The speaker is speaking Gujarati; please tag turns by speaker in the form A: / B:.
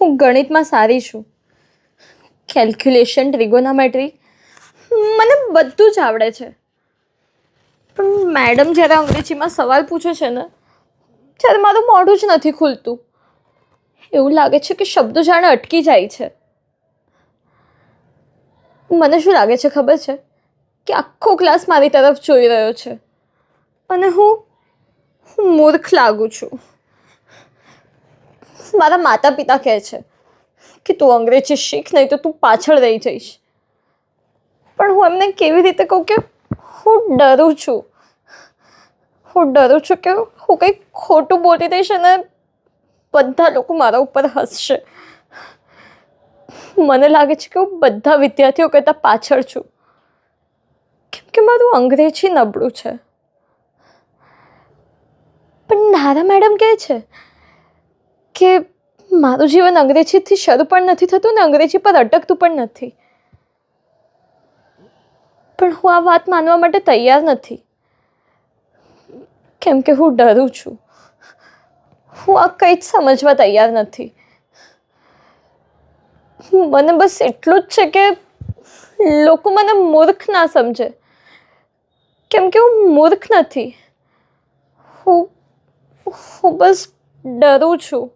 A: હું ગણિતમાં સારી છું. કેલ્ક્યુલેશન, ટ્રિગોનોમેટ્રી મને બધું જ આવડે છે. પણ મેડમ જ્યારે અંગ્રેજીમાં સવાલ પૂછે છે ને ત્યારે મારું મોઢું જ નથી ખુલતું. એવું લાગે છે કે શબ્દો જાણે અટકી જાય છે. મને શું લાગે છે ખબર છે કે આખો ક્લાસ મારી તરફ જોઈ રહ્યો છે અને હું મૂર્ખ લાગું છું. મારા માતા પિતા કહે છે કે તું અંગ્રેજી શીખ, નહીં તો તું પાછળ રહી જઈશ. પણ હું એમને કેવી રીતે કહું કે હું ડરું છું. હું ડરું છું કે હું કંઈક ખોટું બોલી દઈશ અને બધા લોકો મારા ઉપર હસશે. મને લાગે છે કે હું બધા વિદ્યાર્થીઓ કરતાં પાછળ છું કેમ કે મારું અંગ્રેજી નબળું છે. પણ નારા મેડમ કહે છે કે મારું જીવન અંગ્રેજીથી શરૂ પણ નથી થતું ને અંગ્રેજી પર અટકતું પણ નથી. પણ હું આ વાત માનવા માટે તૈયાર નથી કેમ કે હું ડરું છું. હું આ કંઈ જ સમજવા તૈયાર નથી. મને બસ એટલું જ છે કે લોકો મને મૂર્ખ ના સમજે કેમ કે હું મૂર્ખ નથી. હું બસ ડરું છું.